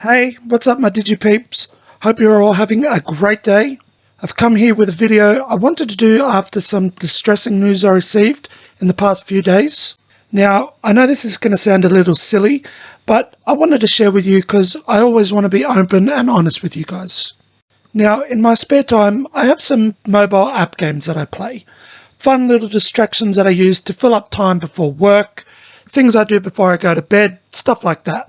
Hey, what's up my DigiPeeps? Hope you're all having a great day. I've come here with a video I wanted to do after some distressing news I received in the past few days. Now, I know this is going to sound a little silly, but I wanted to share with you because I always want to be open and honest with you guys. Now, in my spare time, I have some mobile app games that I play. Fun little distractions that I use to fill up time before work, things I do before I go to bed, stuff like that.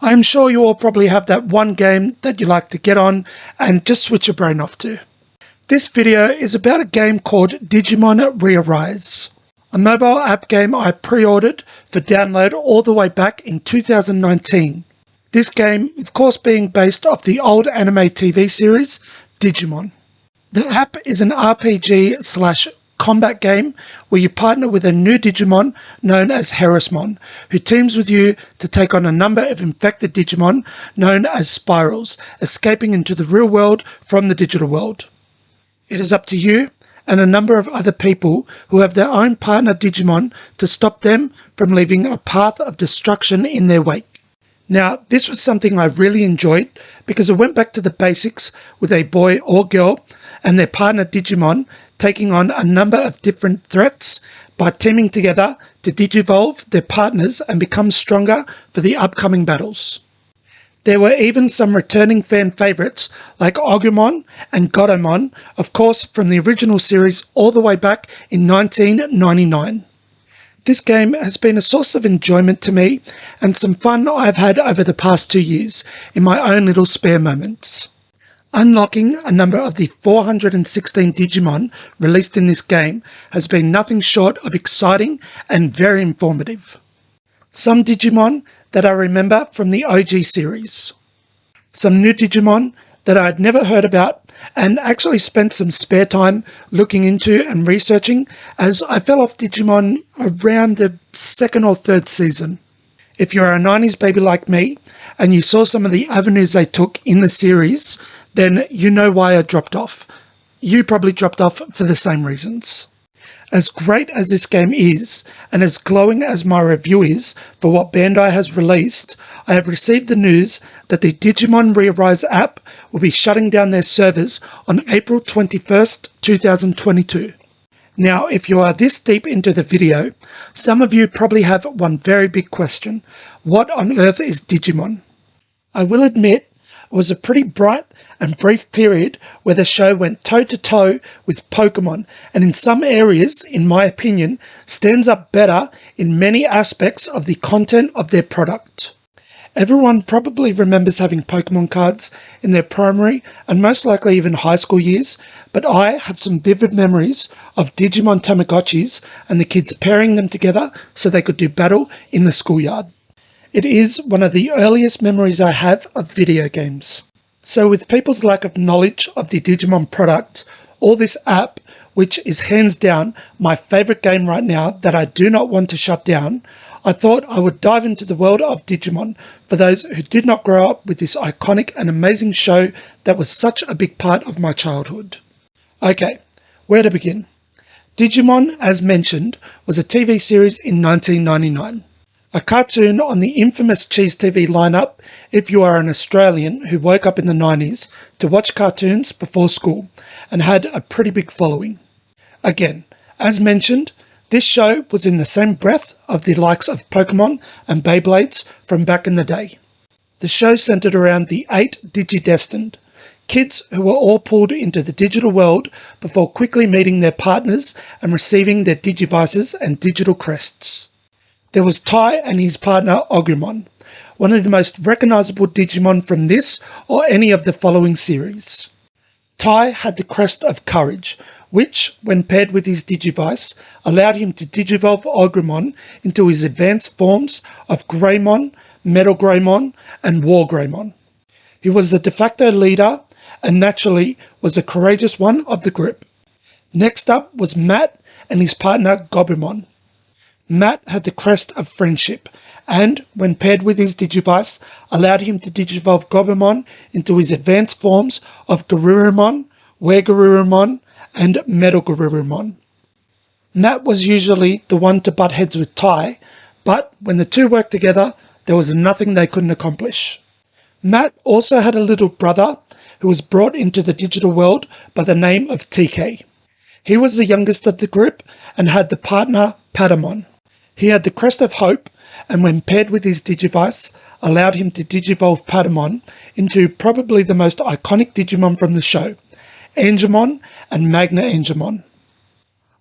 I am sure you all probably have that one game that you like to get on and just switch your brain off to. This video is about a game called Digimon ReArise, a mobile app game I pre-ordered for download all the way back in 2019. This game, of course, being based off the old anime TV series, Digimon. The app is an RPG/combat game where you partner with a new Digimon known as Harrismon, who teams with you to take on a number of infected Digimon known as Spirals, escaping into the real world from the digital world. It is up to you and a number of other people who have their own partner Digimon to stop them from leaving a path of destruction in their wake. Now, this was something I really enjoyed because it went back to the basics with a boy or girl and their partner Digimon taking on a number of different threats by teaming together to digivolve their partners and become stronger for the upcoming battles. There were even some returning fan favourites like Agumon and Godomon, of course from the original series all the way back in 1999. This game has been a source of enjoyment to me and some fun I've had over the past 2 years in my own little spare moments. Unlocking a number of the 416 Digimon released in this game has been nothing short of exciting and very informative. Some Digimon that I remember from the OG series. Some new Digimon that I had never heard about and actually spent some spare time looking into and researching as I fell off Digimon around the 2nd or 3rd season. If you're a 90s baby like me and you saw some of the avenues they took in the series, then you know why I dropped off. You probably dropped off for the same reasons. As great as this game is, and as glowing as my review is for what Bandai has released, I have received the news that the Digimon ReArise app will be shutting down their servers on April 21st, 2022. Now, if you are this deep into the video, some of you probably have one very big question. What on earth is Digimon? I will admit, it was a pretty bright and brief period where the show went toe-to-toe with Pokemon and in some areas, in my opinion, stands up better in many aspects of the content of their product. Everyone probably remembers having Pokemon cards in their primary and most likely even high school years, but I have some vivid memories of Digimon Tamagotchis and the kids pairing them together so they could do battle in the schoolyard. It is one of the earliest memories I have of video games. So with people's lack of knowledge of the Digimon product, or this app, which is hands down my favourite game right now that I do not want to shut down, I thought I would dive into the world of Digimon for those who did not grow up with this iconic and amazing show that was such a big part of my childhood. Okay, where to begin? Digimon, as mentioned, was a TV series in 1999. A cartoon on the infamous Cheese TV lineup if you are an Australian who woke up in the 90s to watch cartoons before school and had a pretty big following. Again, as mentioned, this show was in the same breath of the likes of Pokemon and Beyblades from back in the day. The show centered around the 8 Digidestined, kids who were all pulled into the digital world before quickly meeting their partners and receiving their Digivices and digital crests. There was Tai and his partner Agumon, one of the most recognisable Digimon from this or any of the following series. Tai had the crest of courage, which, when paired with his Digivice, allowed him to digivolve Agumon into his advanced forms of Greymon, Metal Greymon and War Greymon. He was the de facto leader and naturally was a courageous one of the group. Next up was Matt and his partner Gobumon. Matt had the crest of friendship and, when paired with his Digivice, allowed him to digivolve Gobumon into his advanced forms of Garurumon, Were-Garurumon and Metal Garurumon. Matt was usually the one to butt heads with Tai, but when the two worked together, there was nothing they couldn't accomplish. Matt also had a little brother who was brought into the digital world by the name of TK. He was the youngest of the group and had the partner Patamon. He had the Crest of Hope, and when paired with his Digivice, allowed him to digivolve Patamon into probably the most iconic Digimon from the show, Angemon and Magna Angemon.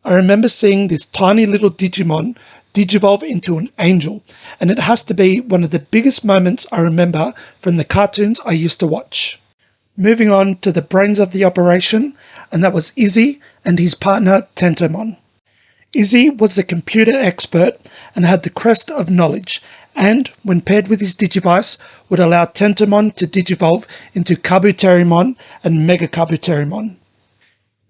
I remember seeing this tiny little Digimon digivolve into an angel, and it has to be one of the biggest moments I remember from the cartoons I used to watch. Moving on to the brains of the operation, and that was Izzy and his partner Tentomon. Izzy was a computer expert and had the crest of knowledge, and when paired with his Digivice would allow Tentomon to digivolve into Kabuterimon and Mega Kabuterimon.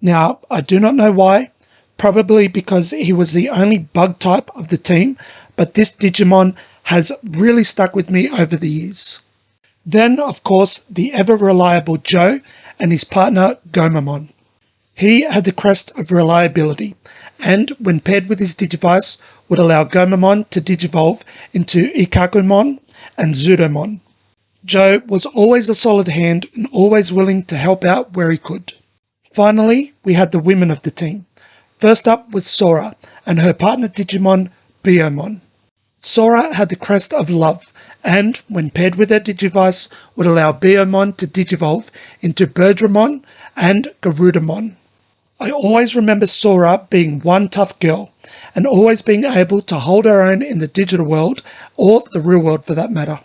Now, I do not know why, probably because he was the only bug type of the team, but this Digimon has really stuck with me over the years. Then, of course, the ever-reliable Joe and his partner Gomamon. He had the crest of reliability, and when paired with his Digivice, would allow Gomamon to digivolve into Ikakumon and Zudomon. Joe was always a solid hand and always willing to help out where he could. Finally, we had the women of the team. First up was Sora and her partner Digimon Biyomon. Sora had the crest of love, and when paired with her Digivice, would allow Biyomon to digivolve into Birdramon and Garudamon. I always remember Sora being one tough girl, and always being able to hold her own in the digital world, or the real world for that matter.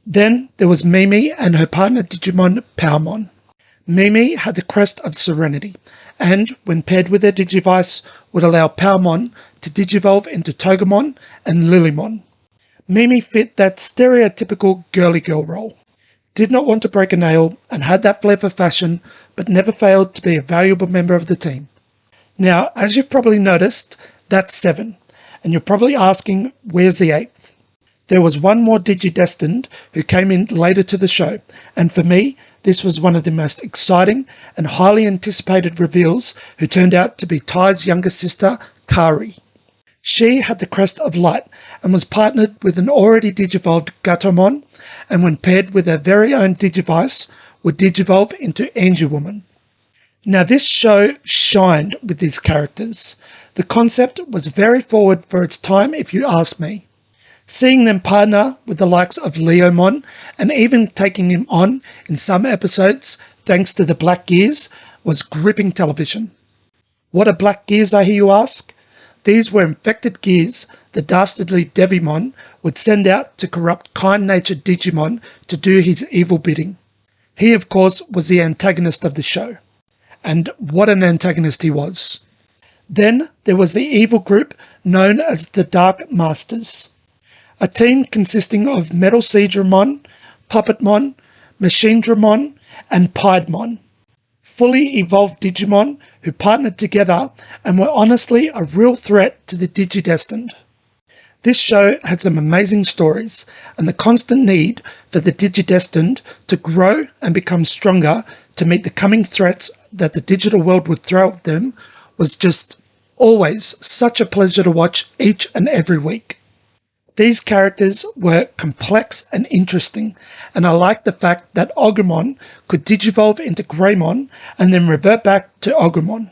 Then there was Mimi and her partner Digimon Powmon. Mimi had the crest of serenity, and when paired with her Digivice, would allow Powmon to digivolve into Togemon and Lilymon. Mimi fit that stereotypical girly girl role. Did not want to break a nail and had that flair for fashion, but never failed to be a valuable member of the team. Now, as you've probably noticed, that's 7, and you're probably asking, where's the 8th? There was one more Digidestined who came in later to the show, and for me, this was one of the most exciting and highly anticipated reveals, who turned out to be Tai's younger sister, Kari. She had the crest of light and was partnered with an already digivolved Gatomon, and when paired with her very own Digivice, would digivolve into Angelwoman. Now this show shined with these characters. The concept was very forward for its time if you ask me. Seeing them partner with the likes of Leomon and even taking him on in some episodes thanks to the Black Gears was gripping television. What are Black Gears, I hear you ask? These were infected gears the dastardly Devimon would send out to corrupt kind-natured Digimon to do his evil bidding. He, of course, was the antagonist of the show. And what an antagonist he was. Then there was the evil group known as the Dark Masters. A team consisting of Metal Seedramon, Puppetmon, Machinedramon, and Piedmon. Fully evolved Digimon who partnered together and were honestly a real threat to the Digidestined. This show had some amazing stories, and the constant need for the Digidestined to grow and become stronger to meet the coming threats that the digital world would throw at them was just always such a pleasure to watch each and every week. These characters were complex and interesting, and I liked the fact that Agumon could digivolve into Greymon and then revert back to Agumon,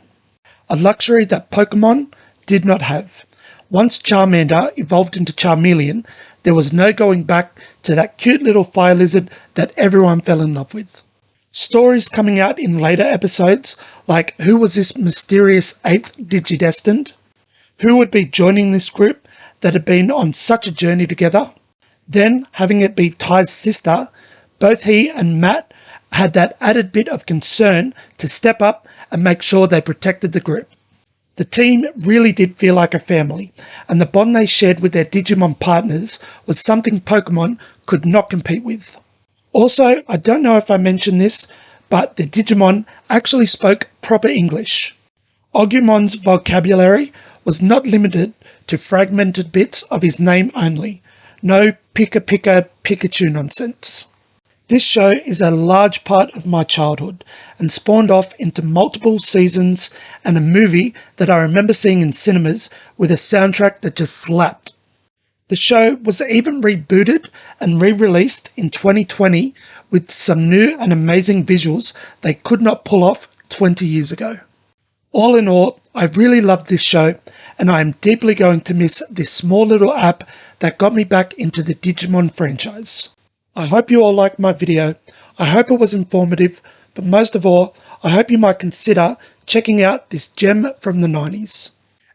a luxury that Pokemon did not have. Once Charmander evolved into Charmeleon, there was no going back to that cute little fire lizard that everyone fell in love with. Stories coming out in later episodes, like who was this mysterious 8th Digidestined? Who would be joining this group that had been on such a journey together? Then having it be Tai's sister, both he and Matt had that added bit of concern to step up and make sure they protected the group. The team really did feel like a family, and the bond they shared with their Digimon partners was something Pokemon could not compete with. Also, I don't know if I mentioned this, but the Digimon actually spoke proper English. Agumon's vocabulary was not limited to fragmented bits of his name only. No Pika Pika Pikachu nonsense. This show is a large part of my childhood and spawned off into multiple seasons and a movie that I remember seeing in cinemas with a soundtrack that just slapped. The show was even rebooted and re-released in 2020 with some new and amazing visuals they could not pull off 20 years ago. All in all, I really loved this show, and I am deeply going to miss this small little app that got me back into the Digimon franchise. I hope you all liked my video. I hope it was informative, but most of all, I hope you might consider checking out this gem from the 90s.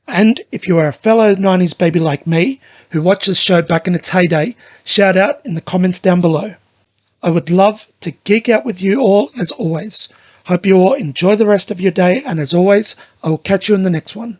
And if you are a fellow 90s baby like me, who watched this show back in its heyday, shout out in the comments down below. I would love to geek out with you all as always. Hope you all enjoy the rest of your day, and as always, I will catch you in the next one.